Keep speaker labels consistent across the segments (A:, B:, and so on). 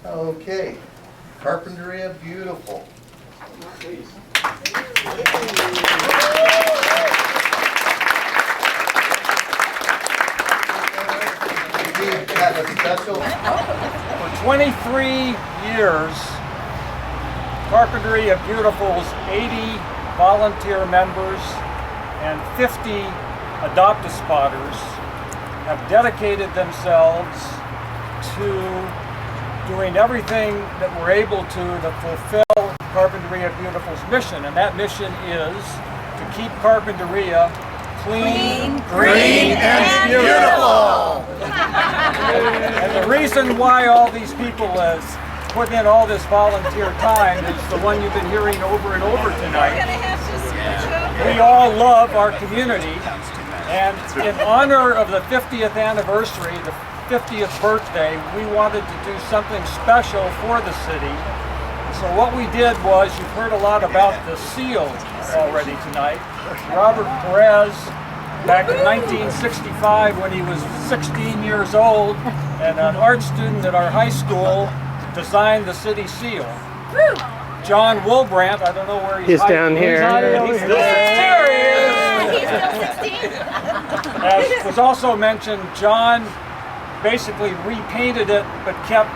A: Okay, Carpinteria Beautiful. Please. Have a special.
B: For 23 years, Carpinteria Beautiful's 80 volunteer members and 50 adopt-a-spotters have dedicated themselves to doing everything that we're able to fulfill Carpinteria Beautiful's mission, and that mission is to keep Carpinteria clean, green, and beautiful. And the reason why all these people have put in all this volunteer time is the one you've been hearing over and over tonight. We all love our community, and in honor of the 50th anniversary, the 50th birthday, we wanted to do something special for the city. So what we did was, you've heard a lot about the seal already tonight. Robert Perez, back in 1965 when he was 16 years old and an art student at our high school, designed the city seal. John Woolbrandt, I don't know where
C: he's down here.
B: He's still 16. As was also mentioned, John basically repainted it but kept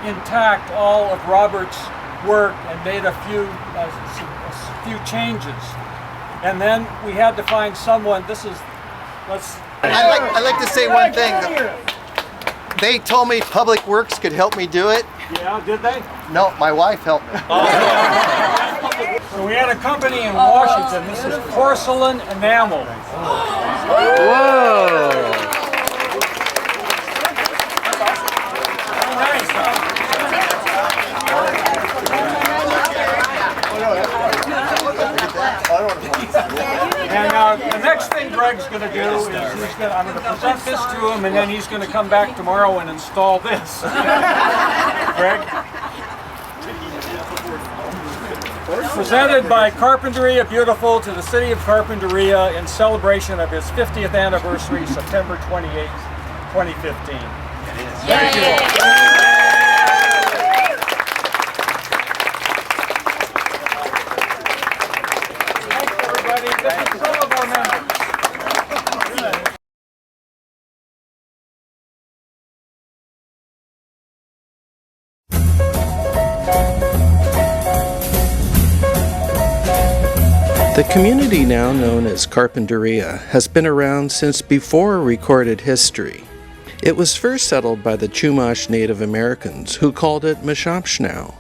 B: intact all of Robert's work and made a few changes. And then we had to find someone.
A: I'd like to say one thing. They told me Public Works could help me do it.
B: Yeah, did they?
A: No, my wife helped me.
B: So we had a company in Washington. This is porcelain enamel.
C: Whoa!
B: And the next thing Greg's going to do is I'm going to present this to him, and then he's going to come back tomorrow and install this. Greg? Presented by Carpinteria Beautiful to the city of Carpinteria in celebration of its 50th anniversary, September 28th, 2015. Thank you.
C: The community now known as Carpinteria has been around since before recorded history. It was first settled by the Chumash Native Americans, who called it Mashopshnow.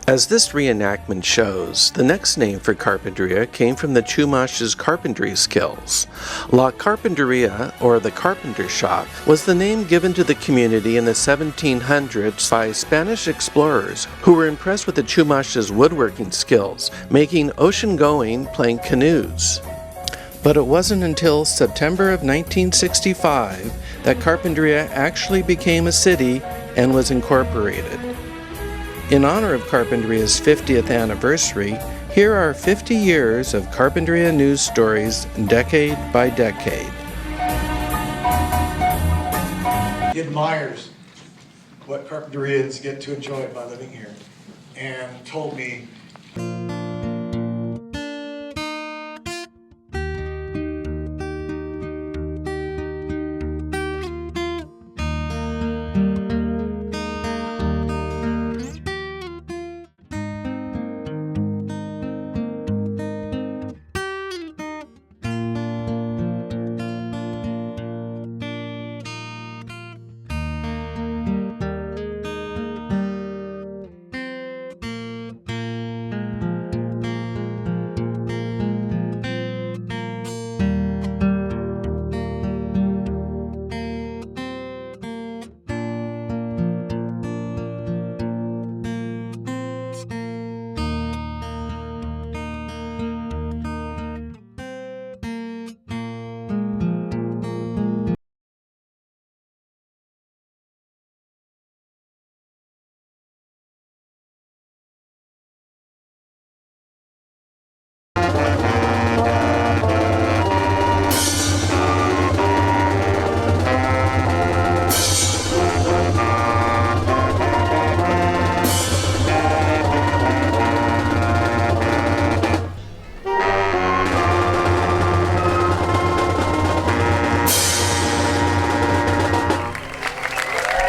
C: As this reenactment shows, the next name for Carpinteria came from the Chumash's carpentry skills. La Carpinteria, or the carpenter shop, was the name given to the community in the 1700s by Spanish explorers who were impressed with the Chumash's woodworking skills, making ocean-going plank canoes. But it wasn't until September of 1965 that Carpinteria actually became a city and was incorporated. In honor of Carpinteria's 50th anniversary, here are 50 years of Carpinteria news stories, decade by decade.
D: He admires what Carpinterians get to enjoy by living here, and told me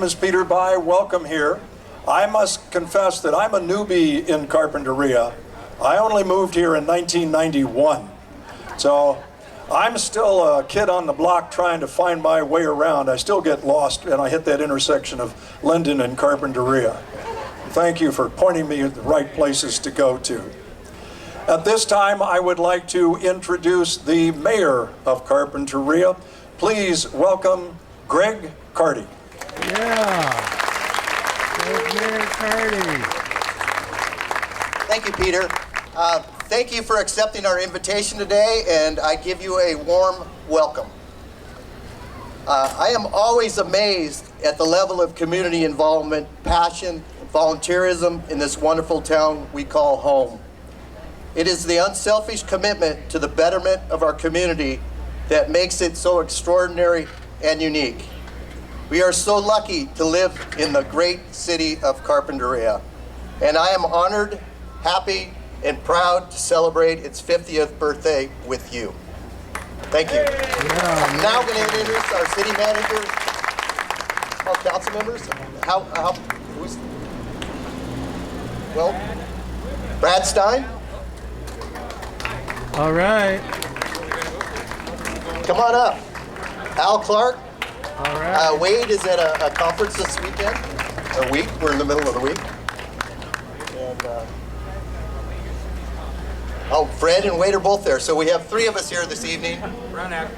E: name is Peter By. Welcome here. I must confess that I'm a newbie in Carpinteria. I only moved here in 1991. So I'm still a kid on the block trying to find my way around. I still get lost and I hit that intersection of Linden and Carpinteria. Thank you for pointing me at the right places to go to. At this time, I would like to introduce the mayor of Carpinteria. Please welcome Greg Carty.
F: Yeah. There's Mayor Carty.
A: Thank you, Peter. Thank you for accepting our invitation today, and I give you a warm welcome. I am always amazed at the level of community involvement, passion, volunteerism in this wonderful town we call home. It is the unselfish commitment to the betterment of our community that makes it so extraordinary and unique. We are so lucky to live in the great city of Carpinteria, and I am honored, happy, and proud to celebrate its 50th birthday with you. Thank you. I'm now going to introduce our city manager, our council members. Who's? Well, Brad Stein.
F: All right.
A: Come on up. Al Clark.
F: All right.
A: Wade is at a conference this weekend. We're in the middle of the week. And, Fred and Wade are both there. So we have three of us here this evening.
G: Run out.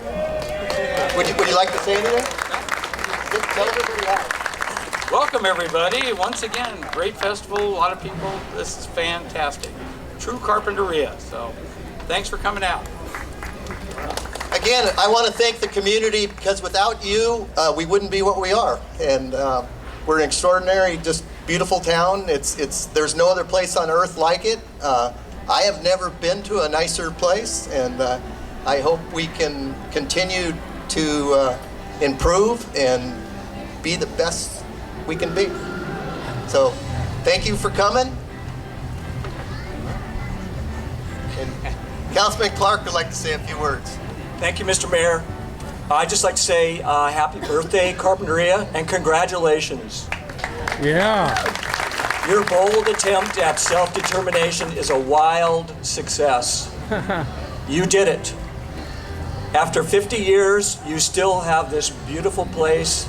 A: Would you like to say anything? Tell everybody how.
G: Welcome everybody. Once again, great festival, a lot of people. This is fantastic. True Carpinteria. So thanks for coming out.
A: Again, I want to thank the community because without you, we wouldn't be what we are. And we're an extraordinary, just beautiful town. There's no other place on earth like it. I have never been to a nicer place, and I hope we can continue to improve and be the best we can be. So, thank you for coming. And Councilman Clark would like to say a few words.
H: Thank you, Mr. Mayor. I'd just like to say happy birthday, Carpinteria, and congratulations.
F: Yeah.
H: Your bold attempt at self-determination is a wild success. You did it. After 50 years, you still have this beautiful place,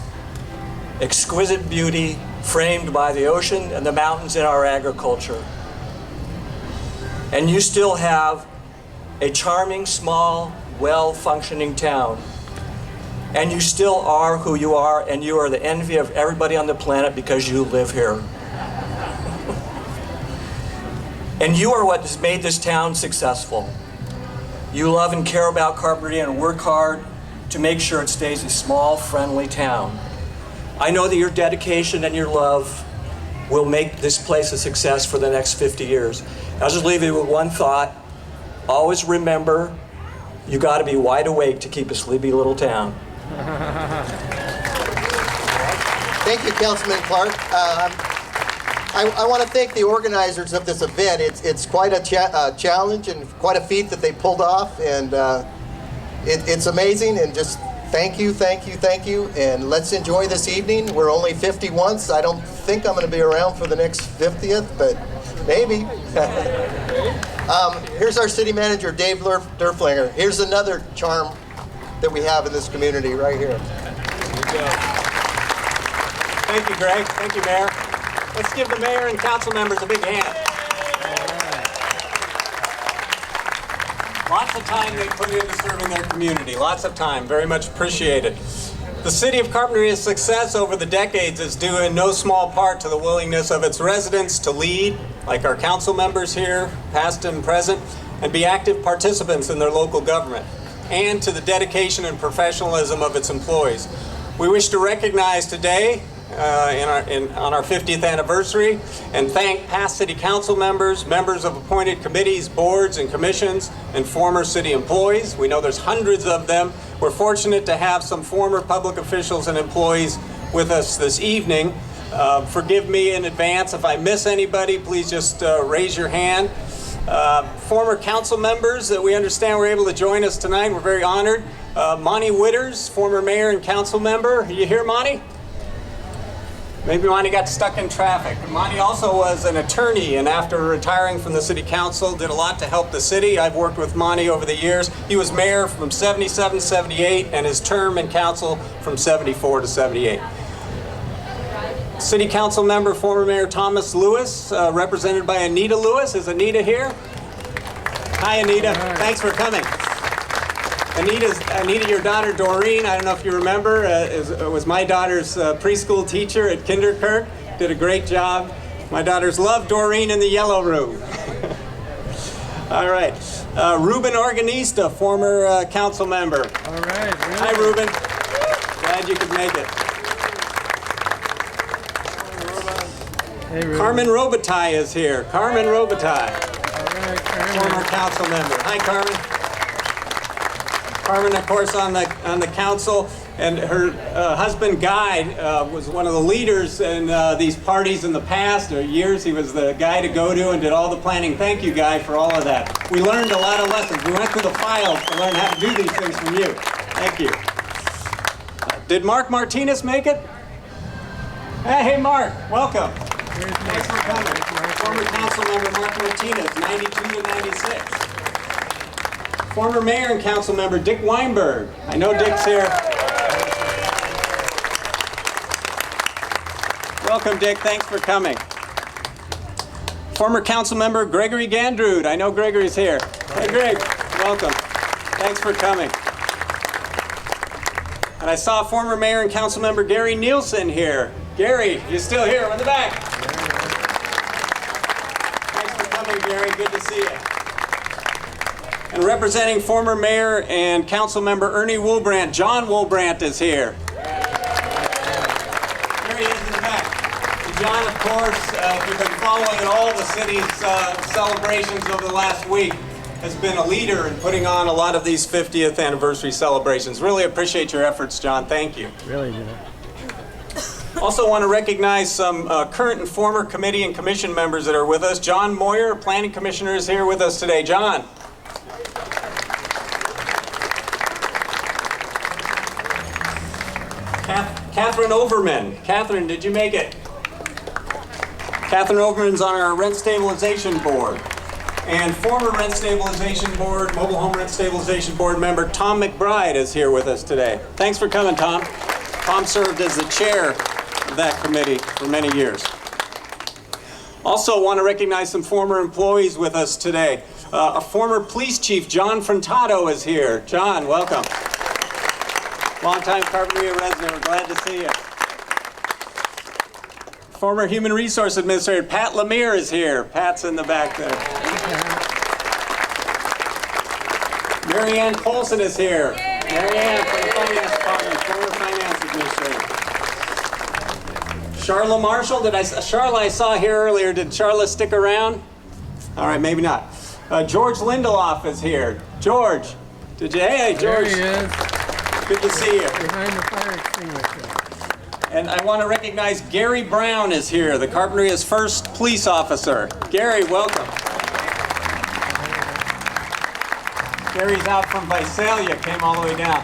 H: exquisite beauty, framed by the ocean and the mountains in our agriculture. And you still have a charming, small, well-functioning town. And you still are who you are, and you are the envy of everybody on the planet because you live here. And you are what has made this town successful. You love and care about Carpinteria and work hard to make sure it stays a small, friendly town. I know that your dedication and your love will make this place a success for the next 50 years. I'll just leave you with one thought. Always remember, you got to be wide awake to keep a sleepy little town.
A: Thank you, Councilman Clark. I want to thank the organizers of this event. It's quite a challenge and quite a feat that they pulled off, and it's amazing. And just thank you, thank you, thank you. And let's enjoy this evening. We're only 50 once. I don't think I'm going to be around for the next 50th, but maybe. Here's our city manager, Dave Durflinger. Here's another charm that we have in this community right here.
H: Thank you, Greg. Thank you, Mayor. Let's give the mayor and council members a big hand. Lots of time they put into serving their community. Lots of time. Very much appreciated. The city of Carpinteria's success over the decades is due in no small part to the willingness of its residents to lead, like our council members here, past and present, and be active participants in their local government, and to the dedication and professionalism of its employees. We wish to recognize today on our 50th anniversary and thank past city council members, members of appointed committees, boards, and commissions, and former city employees. We know there's hundreds of them. We're fortunate to have some former public officials and employees with us this evening. Forgive me in advance if I miss anybody. Please just raise your hand. Former council members that we understand were able to join us tonight. We're very honored. Monty Witters, former mayor and council member. Are you here, Monty? Maybe Monty got stuck in traffic. Monty also was an attorney, and after retiring from the city council, did a lot to help the city. I've worked with Monty over the years. He was mayor from 77 to 78, and his term in council from 74 to 78. City council member, former Mayor Thomas Lewis, represented by Anita Lewis. Is Anita here? Hi, Anita. Thanks for coming. Anita, your daughter Doreen, I don't know if you remember, was my daughter's preschool teacher at Kinderkirk. Did a great job. My daughters love Doreen in the yellow room. All right. Ruben Organista, former council member.
F: All right.
H: Hi, Ruben. Glad you could make it.
F: Hey, Ruben.
H: Carmen Robitaille is here. Carmen Robitaille,
F: All right, Carmen.
H: former council member. Hi, Carmen. Carmen, of course, on the council, and her husband Guy was one of the leaders in these parties in the past or years. He was the guy to go to and did all the planning. Thank you, Guy, for all of that. We learned a lot of lessons. We went through the files to learn how to do these things from you. Thank you. Did Mark Martinez make it? Hey, Mark, welcome. Thanks for coming. Former council member Mark Martinez, 92 to 96. Former mayor and council member Dick Weinberg. I know Dick's here. Welcome, Dick. Thanks for coming. Former council member Gregory Gandrud. I know Gregory's here. Hey, Greg. Welcome. Thanks for coming. And I saw former mayor and council member Gary Nielsen here. Gary, you still here in the back? Thanks for coming, Gary. Good to see you. And representing former mayor and council member Ernie Woolbrandt, John Woolbrandt is here. There he is in the back. And John, of course, if you've been following all the city's celebrations over the last week, has been a leader in putting on a lot of these 50th anniversary celebrations. Really appreciate your efforts, John. Thank you.
F: Really do.
H: Also want to recognize some current and former committee and commission members that are with us. John Moyer, planning commissioner, is here with us today. John. Catherine Overman. Catherine, did you make it? Catherine Overman's on our rent stabilization board. And former rent stabilization board, mobile home rent stabilization board member Tom McBride is here with us today. Thanks for coming, Tom. Tom served as the chair of that committee for many years. Also want to recognize some former employees with us today. A former police chief, John Frontato, is here. John, welcome. Longtime Carpinteria resident, we're glad to see you. Former Human Resource Administrator Pat Lemire is here. Pat's in the back there. Mary Ann Colson is here. Mary Ann from the Finance Department, former Finance Administrator. Charla Marshall, Charla I saw here earlier. Did Charla stick around? All right, maybe not. George Lindelof is here. George, did you? Hey, George.
F: There he is.
H: Good to see you.
F: Behind the fire extinguisher.
H: And I want to recognize Gary Brown is here, the Carpinteria's first police officer. Gary, welcome. Gary's out from Visalia, came all the way down.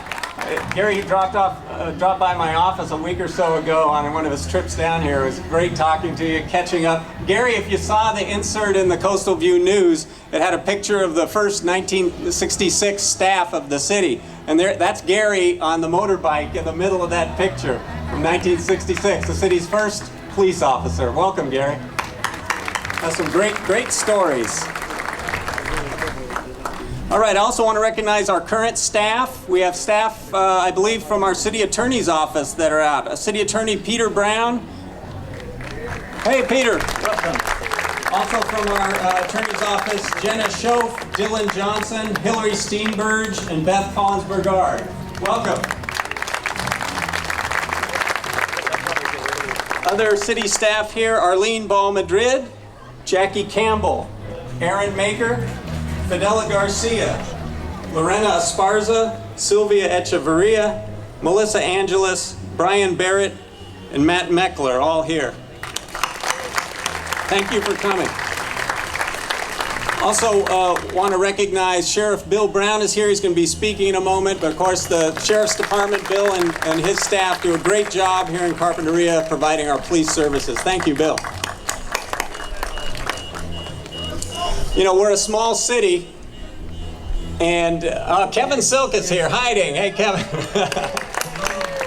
H: Gary dropped by my office a week or so ago on one of his trips down here. It was great talking to you, catching up. Gary, if you saw the insert in the Coastal View News, it had a picture of the first 1966 staff of the city. And that's Gary on the motorbike in the middle of that picture from 1966, the city's first police officer. Welcome, Gary. Has some great stories. All right, I also want to recognize our current staff. We have staff, I believe, from our city attorney's office that are out. City Attorney Peter Brown. Hey, Peter. Welcome. Also from our attorney's office, Jenna Schoaf, Dylan Johnson, Hillary Steenberg, and Beth Collins-Burgard. Welcome. Other city staff here, Arlene Ball-Madrid, Jackie Campbell, Aaron Maker, Fidela Garcia, Lorena Esparza, Sylvia Echeverria, Melissa Angeles, Brian Barrett, and Matt Meckler, all here. Thank you for coming. Also want to recognize Sheriff Bill Brown is here. He's going to be speaking in a moment. But of course, the Sheriff's Department, Bill and his staff do a great job here in Carpinteria providing our police services. Thank you, Bill. You know, we're a small city, and Kevin Silk is here hiding. Hey, Kevin.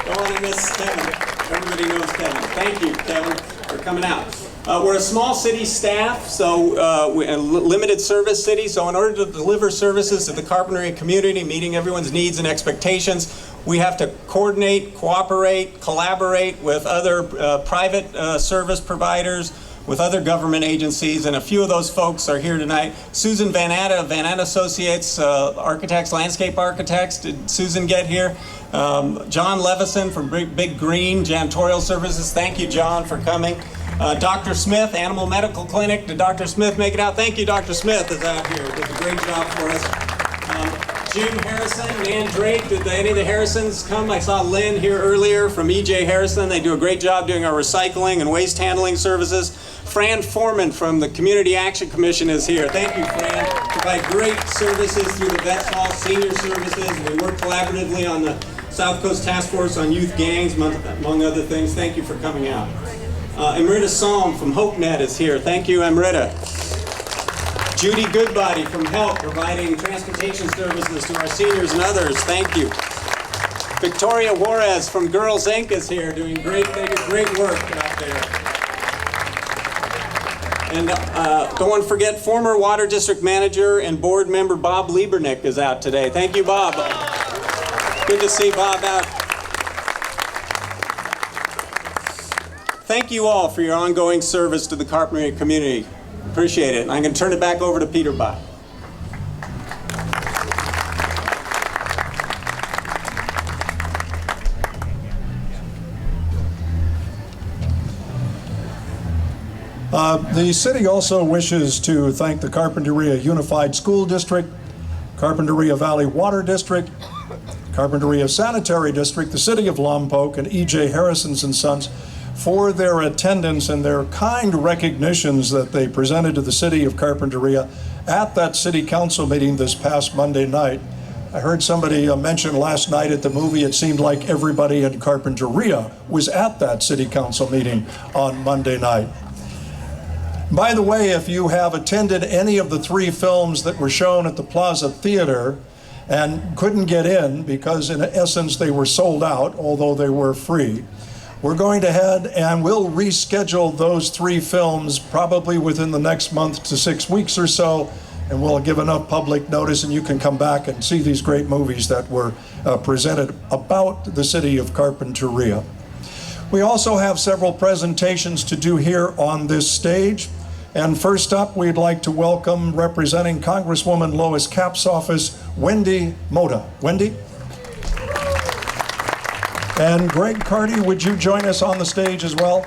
H: Don't want to miss Kevin. Everybody knows Kevin. Thank you, Kevin, for coming out. We're a small city staff, so we're a limited service city, so in order to deliver services to the Carpinteria community, meeting everyone's needs and expectations, we have to coordinate, cooperate, collaborate with other private service providers, with other government agencies, and a few of those folks are here tonight. Susan Van Atta of Van Atta Associates, architects, landscape architects. Did Susan get here? John Levison from Big Green Janitorial Services. Thank you, John, for coming. Dr. Smith, Animal Medical Clinic. Did Dr. Smith make it out? Thank you, Dr. Smith is out here. Did a great job for us. Jim Harrison, Nan Drake. Did any of the Harrisons come? I saw Lynn here earlier from E.J. Harrison. They do a great job doing our recycling and waste handling services. Fran Foreman from the Community Action Commission is here. Thank you, Fran. Provide great services through the Vets Hall Senior Services. We work collaboratively on the South Coast Task Force on Youth Gangs, among other things. Thank you for coming out. Amrita Salm from HopeNet is here. Thank you, Amrita. Judy Goodbody from HELP, providing transportation services to our seniors and others. Thank you. Victoria Juarez from Girls Inc. is here, doing great work out there. And don't want to forget former Water District Manager and Board Member Bob Liebernick is out today. Thank you, Bob. Good to see Bob out. Thank you all for your ongoing service to the Carpinteria community. Appreciate it. And I'm going to turn it back over to Peter Bott.
E: The city also wishes to thank the Carpinteria Unified School District, Carpinteria Valley Water District, Carpinteria Sanitary District, the City of Lompoc, and E.J. Harrison's and Sons for their attendance and their kind recognitions that they presented to the City of Carpinteria at that City Council meeting this past Monday night. I heard somebody mention last night at the movie, it seemed like everybody in Carpinteria was at that City Council meeting on Monday night. By the way, if you have attended any of the 3 films that were shown at the Plaza Theater and couldn't get in because in essence they were sold out, although they were free, we're going to head and we'll reschedule those 3 films probably within the next month to 6 weeks or so, and we'll give enough public notice and you can come back and see these great movies that were presented about the city of Carpinteria. We also have several presentations to do here on this stage. And first up, we'd like to welcome, representing Congresswoman Lois Capps' office, Wendy Mota. Wendy? And Greg Carty, would you join us on the stage as well?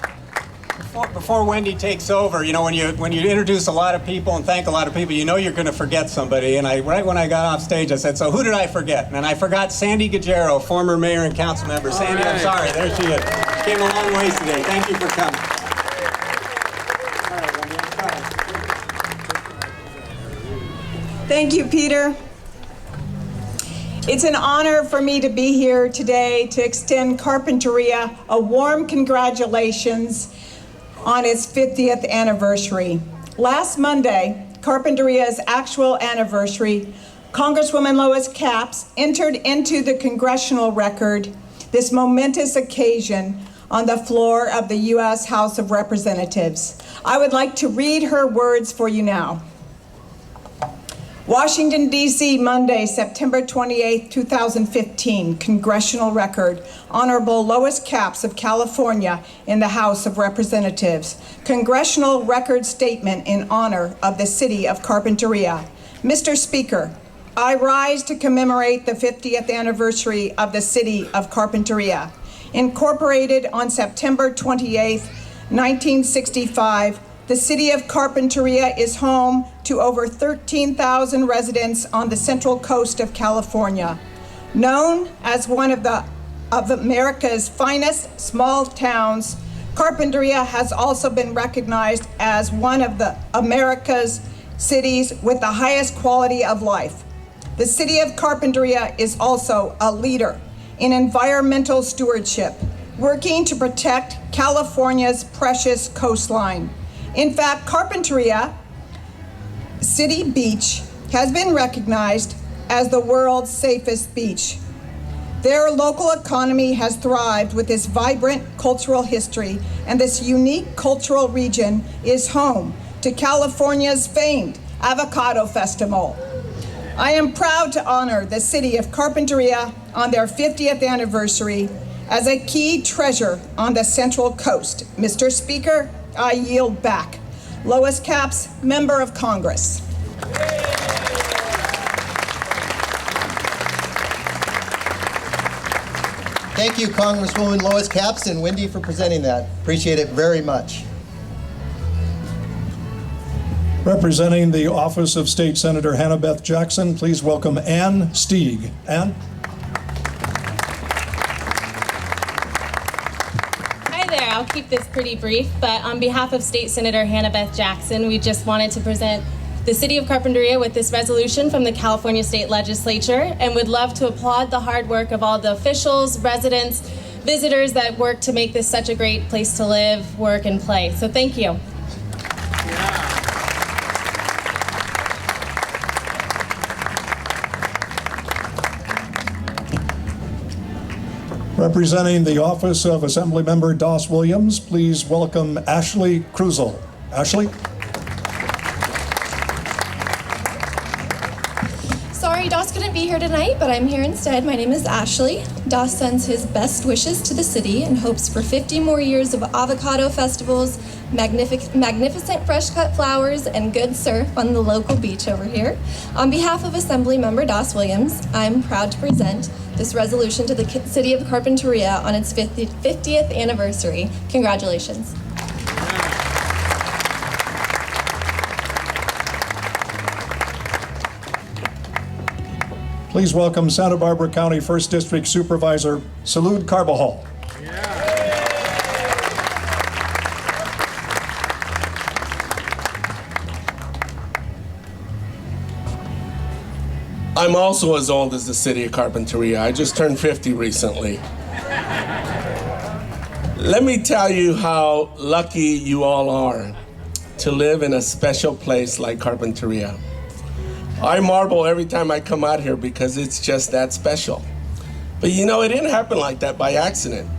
H: Before Wendy takes over, you know, when you introduce a lot of people and thank a lot of people, you know you're going to forget somebody. And right when I got off stage, I said, so who did I forget? And I forgot Sandy Guerrero, former mayor and council member. Sandy, I'm sorry, there she is. Came a long ways today. Thank you for coming.
I: Thank you, Peter. It's an honor for me to be here today to extend Carpinteria a warm congratulations on its 50th anniversary. Last Monday, Carpinteria's actual anniversary, Congresswoman Lois Capps entered into the congressional record this momentous occasion on the floor of the U.S. House of Representatives. I would like to read her words for you now. Washington, D.C., Monday, September 28, 2015, Congressional Record. Honorable Lois Capps of California in the House of Representatives. Congressional Record Statement in honor of the City of Carpinteria. Mr. Speaker, I rise to commemorate the 50th anniversary of the City of Carpinteria. Incorporated on September 28, 1965, the City of Carpinteria is home to over 13,000 residents on the central coast of California. Known as one of America's finest small towns, Carpinteria has also been recognized as one of America's cities with the highest quality of life. The City of Carpinteria is also a leader in environmental stewardship, working to protect California's precious coastline. In fact, Carpinteria City Beach has been recognized as the world's safest beach. Their local economy has thrived with this vibrant cultural history, and this unique cultural region is home to California's famed Avocado Festival. I am proud to honor the City of Carpinteria on their 50th anniversary as a key treasure on the Central Coast. Mr. Speaker, I yield back. Lois Capps, Member of Congress.
A: Thank you, Congresswoman Lois Capps and Wendy, for presenting that. Appreciate it very much.
E: Representing the office of State Senator Hannah-Beth Jackson, please welcome Ann Stieg. Ann?
J: Hi there, I'll keep this pretty brief, but on behalf of State Senator Hannah-Beth Jackson, we just wanted to present the City of Carpinteria with this resolution from the California State Legislature, and would love to applaud the hard work of all the officials, residents, visitors that work to make this such a great place to live, work, and play. So thank you.
E: Representing the office of Assemblymember Doss Williams, please welcome Ashley Krusel. Ashley?
K: Sorry, Doss couldn't be here tonight, but I'm here instead. My name is Ashley. Doss sends his best wishes to the city and hopes for 50 more years of avocado festivals, magnificent fresh-cut flowers, and good surf on the local beach over here. On behalf of Assemblymember Doss Williams, I'm proud to present this resolution to the City of Carpinteria on its 50th anniversary. Congratulations.
E: Please welcome Santa Barbara County 1st District Supervisor Salud Carbajal.
L: I'm also as old as the City of Carpinteria. I just turned 50 recently. Let me tell you how lucky you all are to live in a special place like Carpinteria. I marvel every time I come out here because it's just that special. But you know, it didn't happen like that by accident.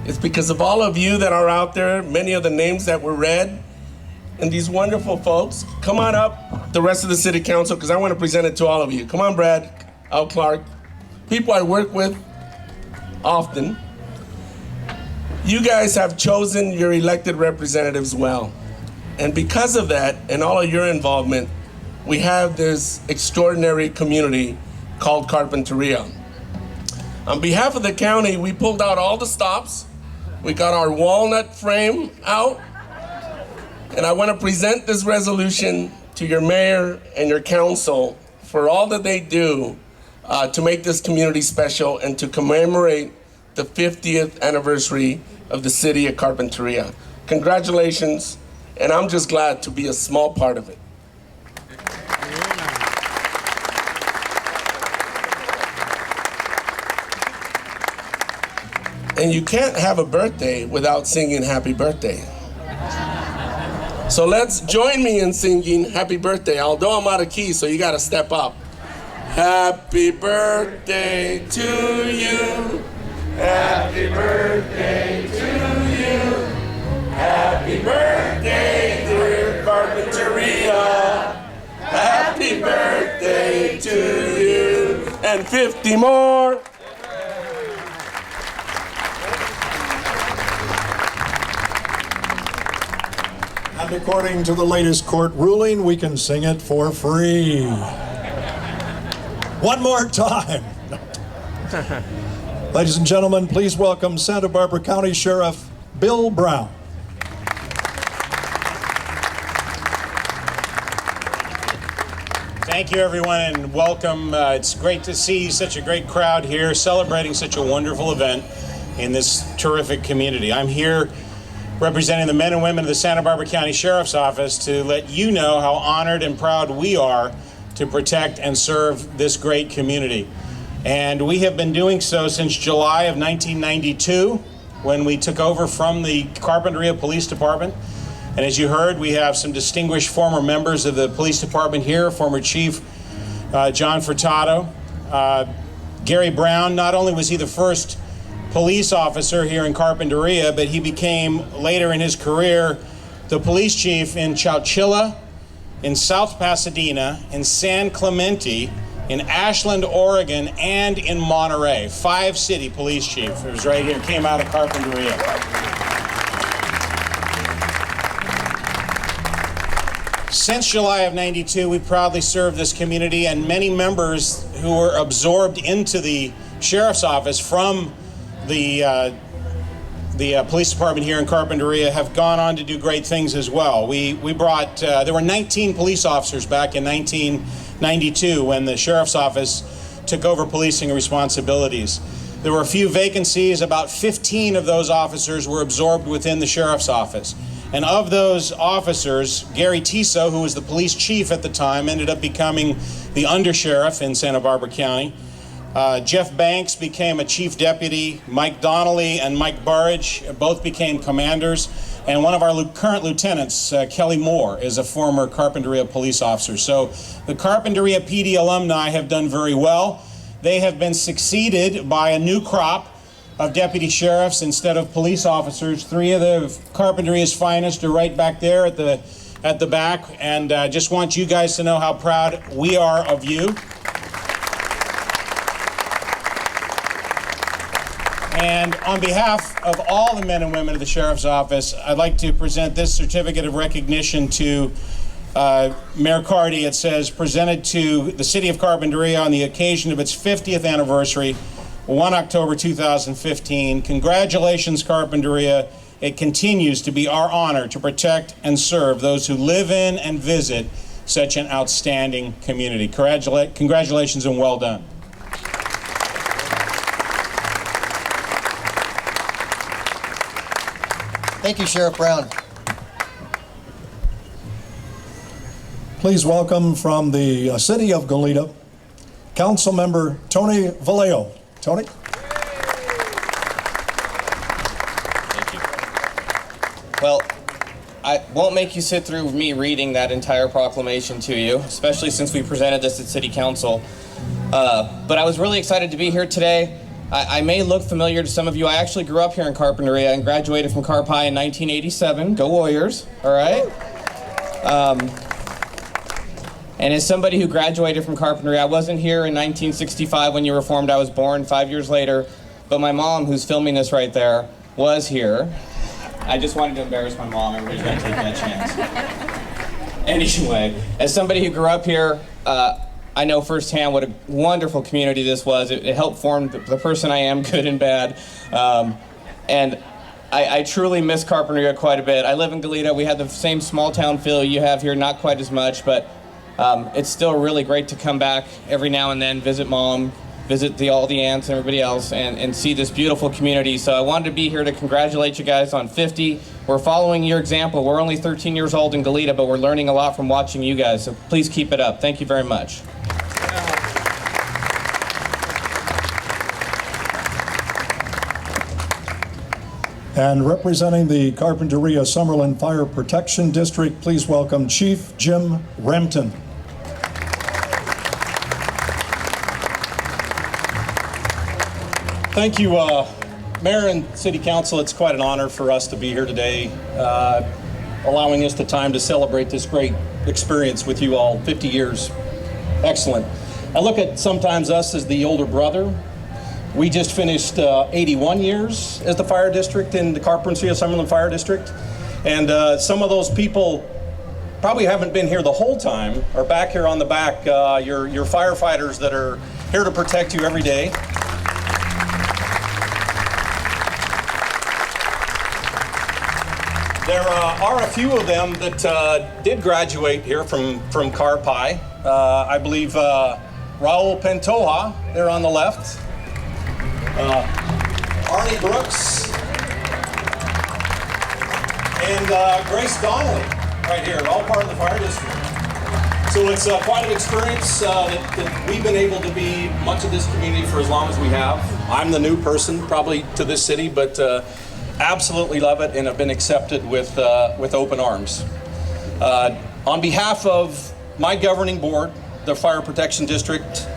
L: It's because of all of you that are out there, many of the names that were read, and these wonderful folks. Come on up, the rest of the City Council, because I want to present it to all of you. Come on, Brad, Al Clark, people I work with often. You guys have chosen your elected representatives well. And because of that, and all of your involvement, we have this extraordinary community called Carpinteria. On behalf of the county, we pulled out all the stops. We got our walnut frame out. And I want to present this resolution to your mayor and your council for all that they do to make this community special and to commemorate the 50th anniversary of the City of Carpinteria. Congratulations, and I'm just glad to be a small part of it. And you can't have a birthday without singing happy birthday. So let's join me in singing happy birthday, although I'm out of key, so you gotta step up. Happy birthday to you. Happy birthday to you. Happy birthday, dear Carpinteria. Happy birthday to you. And 50 more.
E: And according to the latest court ruling, we can sing it for free. One more time. Ladies and gentlemen, please welcome Santa Barbara County Sheriff Bill Brown.
M: Thank you, everyone, and welcome. It's great to see such a great crowd here celebrating such a wonderful event in this terrific community. I'm here representing the men and women of the Santa Barbara County Sheriff's Office, to let you know how honored and proud we are to protect and serve this great community. And we have been doing so since July of 1992, when we took over from the Carpinteria Police Department. And as you heard, we have some distinguished former members of the police department here, former Chief John Furtado. Gary Brown, not only was he the first police officer here in Carpinteria, but he became, later in his career, the police chief in Chowchilla, in South Pasadena, in San Clemente, in Ashland, Oregon, and in Monterey. 5-city police chief. It was right here, came out of Carpinteria. Since July of '92, we proudly served this community, and many members who were absorbed into the sheriff's office from the police department here in Carpinteria have gone on to do great things as well. We brought, there were 19 police officers back in 1992 when the sheriff's office took over policing responsibilities. There were a few vacancies. About 15 of those officers were absorbed within the sheriff's office. And of those officers, Gary Tiso, who was the police chief at the time, ended up becoming the undersheriff in Santa Barbara County. Jeff Banks became a chief deputy. Mike Donnelly and Mike Burridge both became commanders. And one of our current lieutenants, Kelly Moore, is a former Carpinteria police officer. So the Carpinteria PD alumni have done very well. They have been succeeded by a new crop of deputy sheriffs instead of police officers. 3 of the Carpinteria's finest are right back there at the back. And I just want you guys to know how proud we are of you. And on behalf of all the men and women of the Sheriff's Office, I'd like to present this certificate of recognition to Mayor Carty. It says, presented to the City of Carpinteria on the occasion of its 50th anniversary, 1 October 2015. Congratulations, Carpinteria. It continues to be our honor to protect and serve those who live in and visit such an outstanding community. Congratulations and well done.
A: Thank you, Sheriff Brown.
E: Please welcome from the city of Goleta, Councilmember Tony Vallejo. Tony?
N: Thank you. Well, I won't make you sit through me reading that entire proclamation to you, especially since we presented this at City Council. But I was really excited to be here today. I may look familiar to some of you. I actually grew up here in Carpinteria and graduated from Carp High in 1987. Go Warriors, all right? And as somebody who graduated from Carpinteria, I wasn't here in 1965 when you were formed. I was born 5 years later. But my mom, who's filming this right there, was here. I just wanted to embarrass my mom. Everybody's got to take that chance. Anyway, as somebody who grew up here, I know firsthand what a wonderful community this was. It helped form the person I am, good and bad. And I truly miss Carpinteria quite a bit. I live in Goleta. We had the same small town feel you have here, not quite as much, but it's still really great to come back every now and then, visit Mom, visit all the aunts and everybody else, and see this beautiful community. So I wanted to be here to congratulate you guys on 50. We're following your example. We're only 13 years old in Goleta, but we're learning a lot from watching you guys. So please keep it up. Thank you very much.
E: And representing the Carpinteria Summerlin Fire Protection District, please welcome Chief Jim Rampton.
O: Thank you, Mayor and City Council. It's quite an honor for us to be here today, allowing us the time to celebrate this great experience with you all. 50 years. Excellent. I look at sometimes us as the older brother. We just finished 81 years as the fire district in the Carpinteria Summerlin Fire District. And some of those people probably haven't been here the whole time, are back here on the back. Your firefighters that are here to protect you every day. There are a few of them that did graduate here from Carp High. I believe Raul Pantoja, there on the left. Arnie Brooks. and Grace Donnelly, right here, all part of the fire district. So it's quite an experience that we've been able to be much of this community for as long as we have. I'm the new person probably to this city, but absolutely love it and have been accepted with open arms. On behalf of my governing board, the Fire Protection District,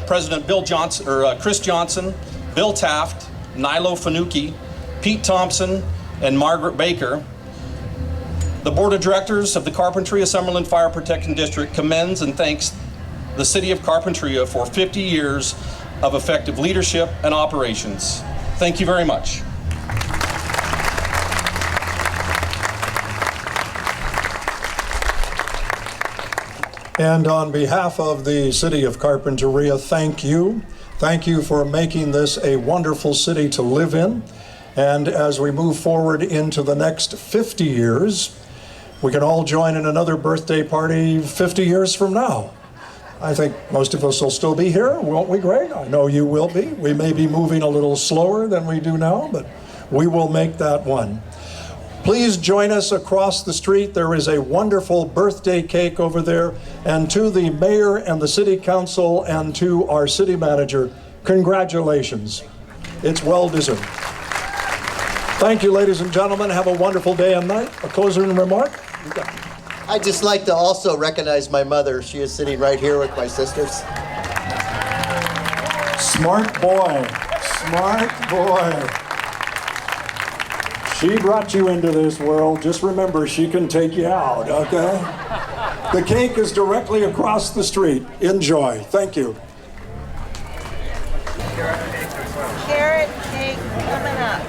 O: President Chris Johnson, Bill Taft, Nilo Fanucchi, Pete Thompson, and Margaret Baker, the Board of Directors of the Carpinteria-Summerlin Fire Protection District commends and thanks the City of Carpinteria for 50 years of effective leadership and operations. Thank you very much.
E: And on behalf of the City of Carpinteria, thank you. Thank you for making this a wonderful city to live in. And as we move forward into the next 50 years, we can all join in another birthday party 50 years from now. I think most of us will still be here, won't we, Greg? I know you will be. We may be moving a little slower than we do now, but we will make that one. Please join us across the street. There is a wonderful birthday cake over there. And to the mayor and the city council and to our city manager, congratulations. It's well deserved. Thank you, ladies and gentlemen. Have a wonderful day and night. A closing remark?
A: I'd just like to also recognize my mother. She is sitting right here with my sisters.
E: Smart boy. Smart boy. She brought you into this world. Just remember, she can take you out, okay? The cake is directly across the street. Enjoy. Thank you.
P: Carrot cake coming up.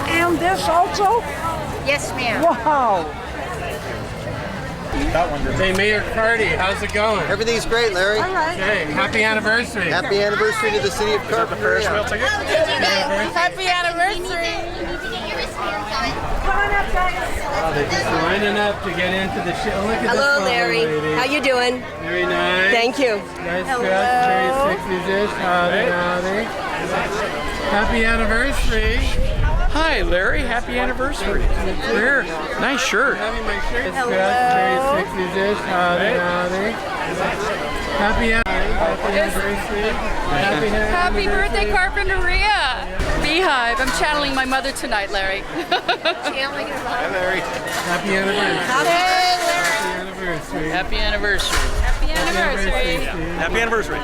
F: And this also?
P: Yes, ma'am.
F: Wow. Hey, Mayor Carty, how's it going?
A: Everything's great, Larry.
P: All right.
F: Hey, happy anniversary.
A: Happy anniversary to the City of Carpinteria.
P: Happy anniversary. Come on up, guys.
F: Oh, they're just lining up to get into the show. Look at
P: Hello,
F: this
P: Larry.
F: lady.
P: How you doing?
F: Very nice.
P: Thank you.
F: Nice
P: Hello.
F: dress, very 60s-ish. Howdy, howdy. Happy anniversary.
Q: Hi, Larry. Happy anniversary. Here. Nice shirt.
F: Having my shirt
P: Hello.
F: dressed, very 60s-ish. Howdy, howdy. Happy anniversary.
R: Happy birthday, Carpinteria! Beehive. I'm channeling my mother tonight, Larry. Channeling her mother.
Q: Hi, Larry.
F: Happy anniversary.
R: Hey, Larry.
Q: Happy anniversary.
R: Happy anniversary.
Q: Happy anniversary.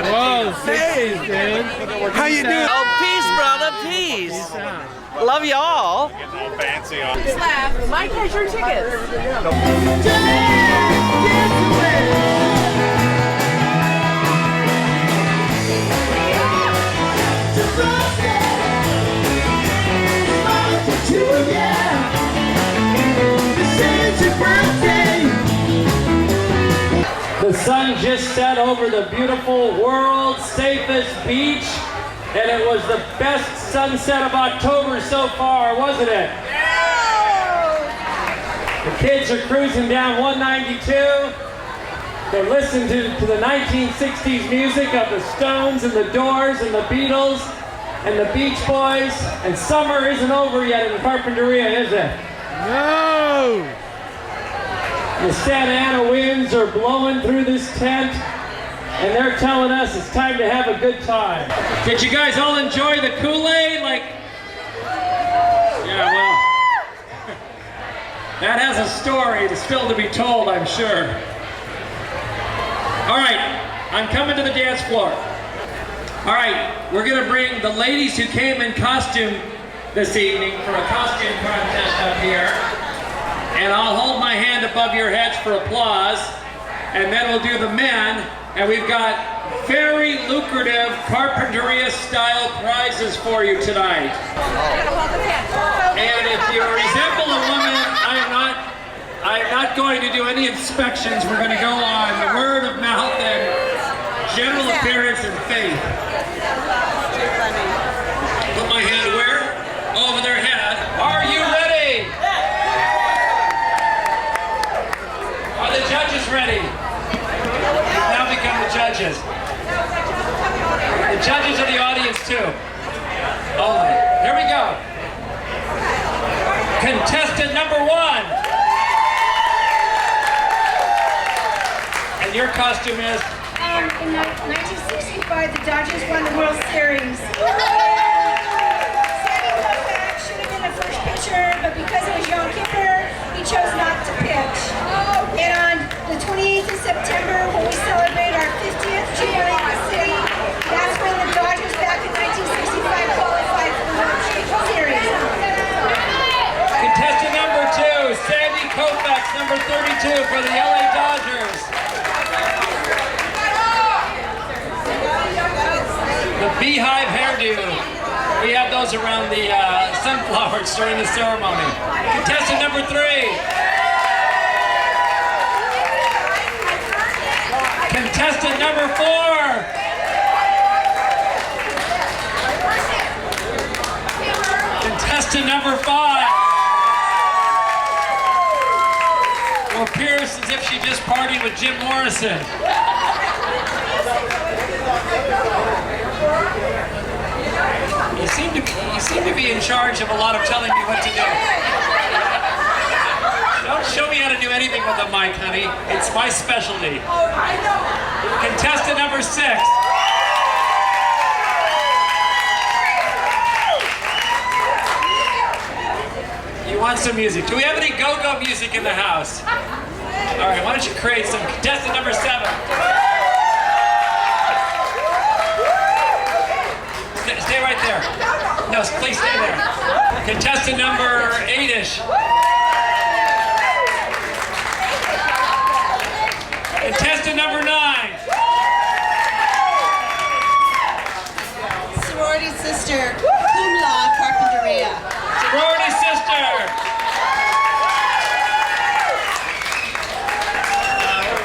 F: Whoa, 60s, dude.
Q: How you doing? Oh, peace, brother. Peace. Love y'all.
P: Mike has your tickets.
S: The sun just set over the beautiful world's safest beach, and it was the best sunset of October so far, wasn't it? The kids are cruising down 192. They're listening to the 1960s music of the Stones and the Doors and the Beatles and the Beach Boys, and summer isn't over yet in Carpinteria, is it?
F: No!
S: The Santa Ana winds are blowing through this tent, and they're telling us it's time to have a good time. Did you guys all enjoy the Kool-Aid? Yeah, well, that has a story still to be told, I'm sure. All right, I'm coming to the dance floor. All right, we're gonna bring the ladies who came in costume this evening for a costume contest up here. And I'll hold my hand above your heads for applause, and then we'll do the men, and we've got very lucrative Carpinteria-style prizes for you tonight. And if you resemble a woman, I'm not going to do any inspections. We're going to go on the word of mouth and general appearance and faith. Put my hand where? Over their head. Are you ready? Are the judges ready? Now become the judges. The judges are the audience too. only. Here we go. Contestant number 1. And your costume is?
P: In 1965, the Dodgers won the World Series. Sandy Koufax should have been the first pitcher, but because it was Yom Kippur, he chose not to pitch. And on the 28th of September, when we celebrate our 50th jubilee in the city, that's when the Dodgers back in 1965 qualified for the World Series.
S: Contestant number 2, Sandy Koufax, number 32 for the LA Dodgers. The beehive hairdo. We have those around the sunflowers during the ceremony. Contestant number 3. Contestant number 4. Contestant number 5. Who appears as if she just partied with Jim Morrison. You seem to be in charge of a lot of telling me what to do. Don't show me how to do anything with a mic, honey. It's my specialty. Contestant number 6. You want some music? Do we have any go-go music in the house? All right, why don't you create some? Contestant number 7. Stay right there. No, please stay there. Contestant number 8-ish. Contestant number 9.
P: Sorority sister, cum laude, Carpinteria.
S: Sorority sister.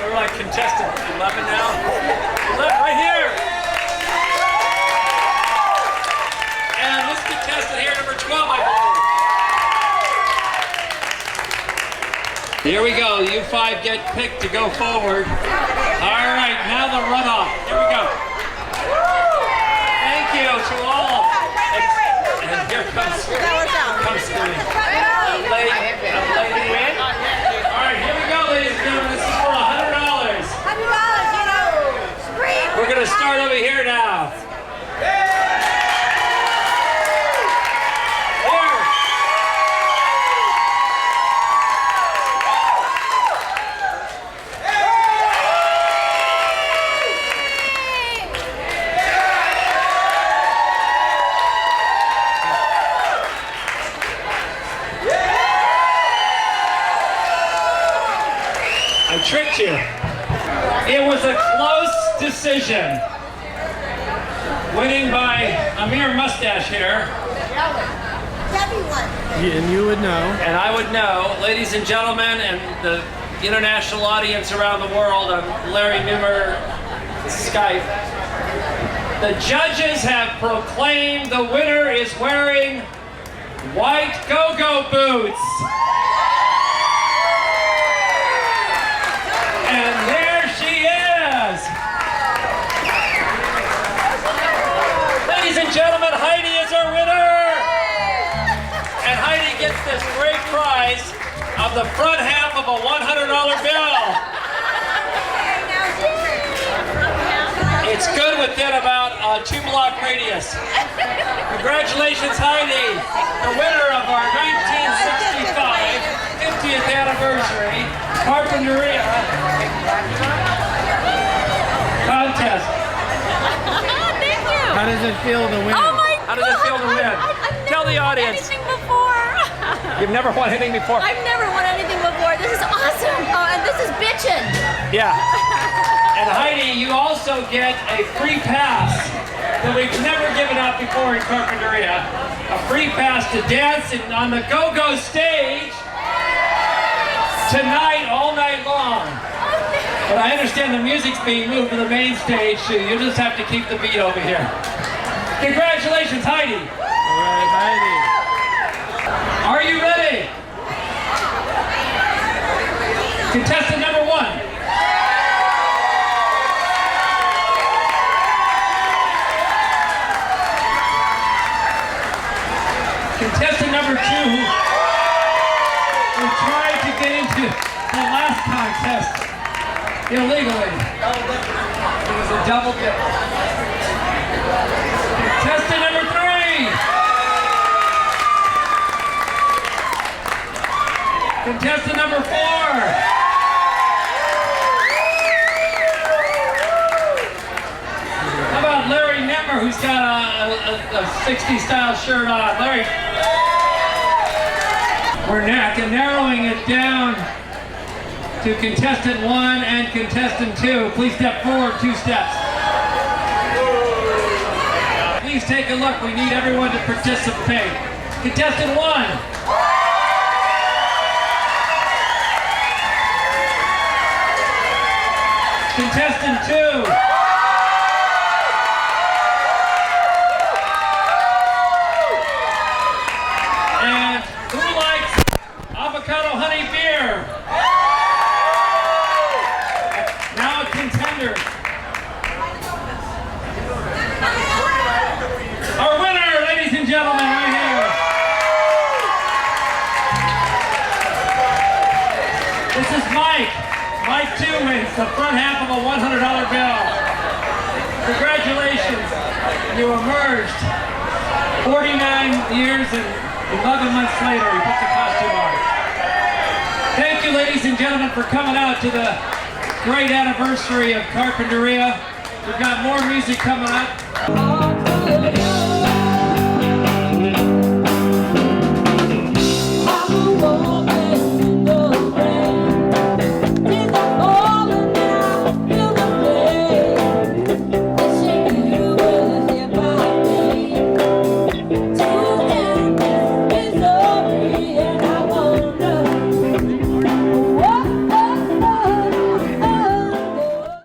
S: We're like contestant 11 now. 11 right here. And this contestant here, number 12, I believe. Here we go. You 5 get picked to go forward. All right, now the runoff. Here we go. Thank you to all. And here comes the lady win. All right, here we go, ladies and gentlemen. This is for $100. $100, We're going to start over here now. Tricked you. It was a close decision. Winning by a mere mustache here.
F: And you would know.
S: And I would know. Ladies and gentlemen, and the international audience around the world on Larry Nimmer Skype, the judges have proclaimed the winner is wearing white go-go boots. And there she is! Ladies and gentlemen, Heidi is our winner! And Heidi gets this great prize of the front half of a $100 bill. It's good within about a 2-block radius. Congratulations, Heidi, the winner of our 1965 50th anniversary Carpinteria contest.
R: Thank you.
F: How does it feel to win?
R: Oh my
S: How does it feel to win? Tell the audience.
R: I've never won anything before.
S: You've never won anything before?
R: I've never won anything before. This is awesome. Oh, and this is bitchin'.
S: Yeah. And Heidi, you also get a free pass that we've never given out before in Carpinteria. A free pass to dance on the go-go stage tonight, all night long. But I understand the music's being moved to the main stage, so you'll just have to keep the beat over here. Congratulations, Heidi.
F: All right, Heidi.
S: Are you ready? Contestant number 1. illegally. It was a double dip. Contestant number 3. Contestant number 4. How about Larry Nemmer, who's got a 60s style shirt on? Larry. We're narrowing it down to contestant 1 and contestant 2. Please step forward 2 steps. Please take a look. We need everyone to participate. Contestant 1. Contestant 2. And who likes avocado honey beer? Now a contender. Our winner, ladies and gentlemen, right here. This is Mike. Mike 2 wins the front half of a $100 bill. Congratulations. You emerged 49 years and 11 months later, he put the costume on. Thank you, ladies and gentlemen, for coming out to the great anniversary of Carpinteria. We've got more music coming up.